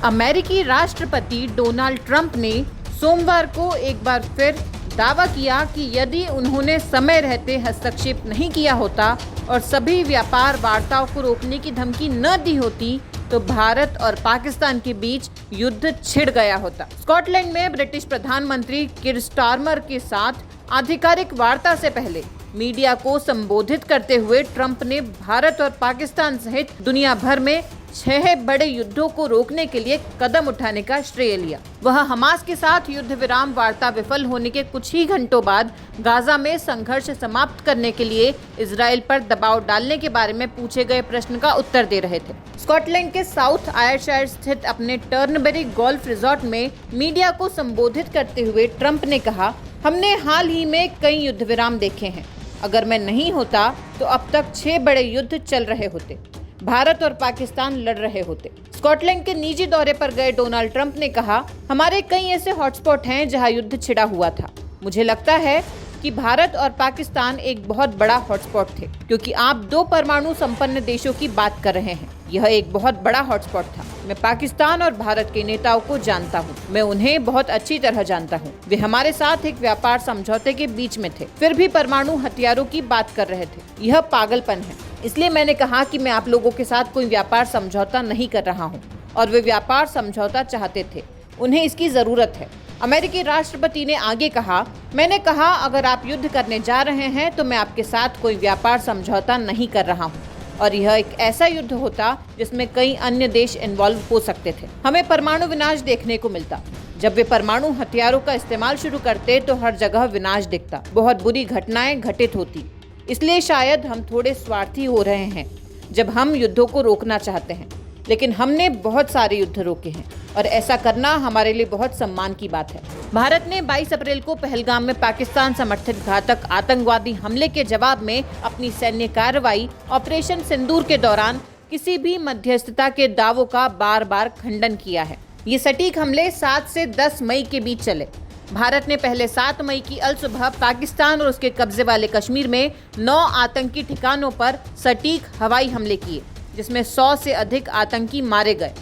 अमेरिकी राष्ट्रपति Donald Trump ने सोमवार को एक बार फिर दावा किया कि यदि उन्होंने समय रहते हस्तक्षेप नहीं किया होता और सभी व्यापार वार्ताओं को रोकने की धमकी न दी होती तो भारत और पाकिस्तान के बीच युद्ध छिड़ गया होता। स्कॉटलैंड में ब्रिटिश प्रधानमंत्री किर स्टारमर के साथ आधिकारिक वार्ता से पहले मीडिया को संबोधित करते हुए ट्रंप ने भारत और पाकिस्तान सहित दुनिया भर में 6 बड़े युद्धों को रोकने के लिए कदम उठाने का श्रेय लिया। वह हमास के साथ युद्ध विराम वार्ता विफल होने के कुछ ही घंटों बाद गाजा में संघर्ष समाप्त करने के लिए इजराइल पर दबाव डालने के बारे में पूछे गए प्रश्न का उत्तर दे रहे थे। स्कॉटलैंड के साउथ आयरशायर स्थित अपने टर्नबेरी गोल्फ रिजॉर्ट में मीडिया को संबोधित करते हुए ट्रंप ने कहा, हमने हाल ही में कई युद्ध विराम देखे हैं। अगर मैं नहीं होता तो अब तक 6 बड़े युद्ध चल रहे होते, भारत और पाकिस्तान लड़ रहे होते। स्कॉटलैंड के निजी दौरे पर गए डोनाल्ड ट्रंप ने कहा, हमारे कई ऐसे हॉटस्पॉट हैं जहां युद्ध छिड़ा हुआ था। मुझे लगता है कि भारत और पाकिस्तान एक बहुत बड़ा हॉटस्पॉट थे, क्योंकि आप 2 परमाणु संपन्न देशों की बात कर रहे हैं। यह एक बहुत बड़ा हॉटस्पॉट था। मैं पाकिस्तान और भारत के नेताओं को जानता हूँ, मैं उन्हें बहुत अच्छी तरह जानता हूँ। वे हमारे साथ एक व्यापार समझौते के बीच में थे, फिर भी परमाणु हथियारों की बात कर रहे थे। यह पागलपन है। इसलिए मैंने कहा कि मैं आप लोगों के साथ कोई व्यापार समझौता नहीं कर रहा हूँ, और वे व्यापार समझौता चाहते थे। उन्हें इसकी जरूरत है। अमेरिकी राष्ट्रपति ने आगे कहा, मैंने कहा अगर आप युद्ध करने जा रहे हैं तो मैं आपके साथ कोई व्यापार समझौता नहीं कर रहा हूँ, और यह एक ऐसा युद्ध होता जिसमें कई अन्य देश इन्वॉल्व हो सकते थे। हमें परमाणु विनाश देखने को मिलता। जब वे परमाणु हथियारों का इस्तेमाल शुरू करते तो हर जगह विनाश दिखता, बहुत बुरी घटनाएं घटित होती। इसलिए शायद हम थोड़े स्वार्थी हो रहे हैं जब हम युद्धों को रोकना चाहते हैं, लेकिन हमने बहुत सारे युद्ध रोके हैं और ऐसा करना हमारे लिए बहुत सम्मान की बात है। भारत ने 22 अप्रैल को पहलगाम में पाकिस्तान समर्थित घातक आतंकवादी हमले के जवाब में अपनी सैन्य कार्रवाई ऑपरेशन सिंदूर के दौरान किसी भी मध्यस्थता के दावों का बार बार खंडन किया है। ये सटीक हमले 7 से 10 मई के बीच चले। भारत ने पहले 7 मई की अलसुबह पाकिस्तान और उसके कब्जे वाले कश्मीर में 9 आतंकी ठिकानों पर सटीक हवाई हमले किए, जिसमें 100 से अधिक आतंकी मारे गए।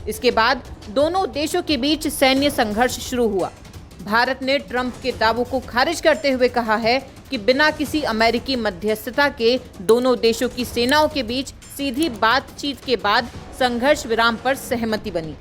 इसके बाद दोनों देशों के बीच सैन्य संघर्ष शुरू हुआ। भारत ने ट्रंप के दावों को खारिज करते हुए कहा है कि बिना किसी अमेरिकी मध्यस्थता के दोनों देशों की सेनाओं के बीच सीधी बातचीत के बाद संघर्ष विराम पर सहमति बनी।